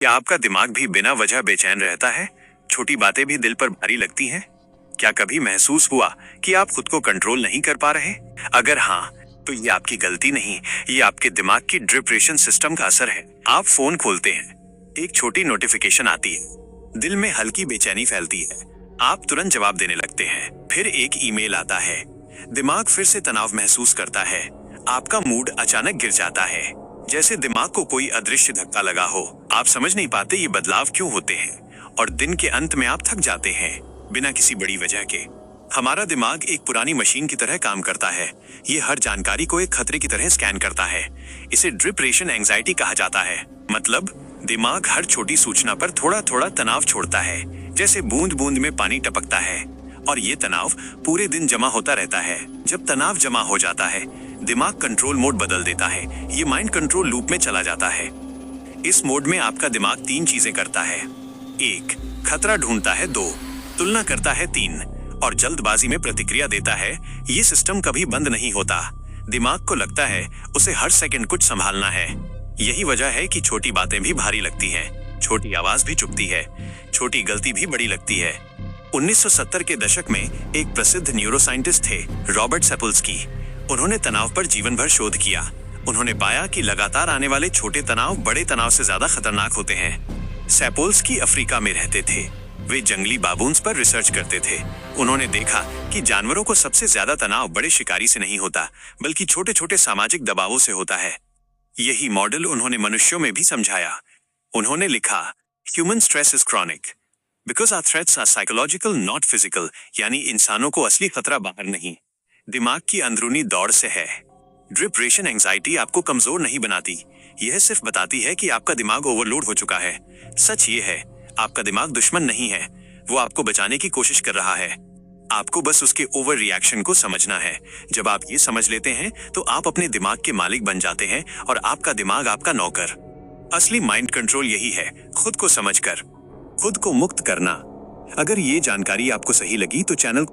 क्या आपका दिमाग भी बिना वजह बेचैन रहता है? छोटी बातें भी दिल पर भारी लगती हैं? क्या कभी महसूस हुआ कि आप खुद को कंट्रोल नहीं कर पा रहे? अगर हाँ, तो ये आपकी गलती नहीं, ये आपके दिमाग की डिप्रेशन सिस्टम का असर है। आप फोन खोलते हैं, एक छोटी नोटिफिकेशन आती है, दिल में हल्की बेचैनी फैलती है, आप तुरंत जवाब देने लगते हैं, फिर एक ईमेल आता है, दिमाग फिर से तनाव महसूस करता है, आपका मूड अचानक गिर जाता है, जैसे दिमाग को कोई अदृश्य धक्का लगा हो। आप समझ नहीं पाते ये बदलाव क्यों होते हैं और दिन के अंत में आप थक जाते हैं बिना किसी बड़ी वजह के। हमारा दिमाग एक पुरानी मशीन की तरह काम करता है। ये हर जानकारी को एक खतरे की तरह स्कैन करता है। इसे डिप्रेशन एंजाइटी कहा जाता है। मतलब दिमाग हर छोटी सूचना पर थोड़ा थोड़ा तनाव छोड़ता है, जैसे बूंद बूंद में पानी टपकता है, और ये तनाव पूरे दिन जमा होता रहता है। जब तनाव जमा हो जाता है, दिमाग कंट्रोल मोड बदल देता है। ये माइंड कंट्रोल लूप में चला जाता है। इस मोड में आपका दिमाग 3 चीजें करता है। 1, खतरा ढूंढता है। 2, तुलना करता है। 3, और जल्दबाजी में प्रतिक्रिया देता है। ये सिस्टम कभी बंद नहीं होता। दिमाग को लगता है उसे हर सेकंड कुछ संभालना है। यही वजह है कि छोटी बातें भी भारी लगती हैं, छोटी आवाज भी चुभती है, छोटी गलती भी बड़ी लगती है। 1970 के दशक में एक प्रसिद्ध न्यूरोसाइंटिस्ट थे, रॉबर्ट सैपोल्स्की। उन्होंने तनाव पर जीवन भर शोध किया। उन्होंने पाया कि लगातार आने वाले छोटे तनाव बड़े तनाव से ज्यादा खतरनाक होते हैं। सैपोल्स्की अफ्रीका में रहते थे। वे जंगली बाबून्स पर रिसर्च करते थे। उन्होंने देखा कि जानवरों को सबसे ज्यादा तनाव बड़े शिकारी से नहीं होता, बल्कि छोटे छोटे सामाजिक दबावों से होता है। यही मॉडल उन्होंने मनुष्यों में भी समझाया। उन्होंने लिखा, human stress is chronic because our threats are psychological not physical. यानी इंसानों को असली खतरा बाहर नहीं, दिमाग की अंदरूनी दौड़ से है। डिप्रेशन एंजाइटी आपको कमजोर नहीं बनाती, यह सिर्फ बताती है कि आपका दिमाग ओवरलोड हो चुका है। सच ये है, आपका दिमाग दुश्मन नहीं है, वो आपको बचाने की कोशिश कर रहा है। आपको बस उसके ओवर रिएक्शन को समझना है। जब आप ये समझ लेते हैं तो आप अपने दिमाग के मालिक बन जाते हैं और आपका दिमाग आपका नौकर। असली माइंड कंट्रोल यही है, खुद को समझकर खुद को मुक्त करना। अगर ये जानकारी आपको सही लगी तो चैनल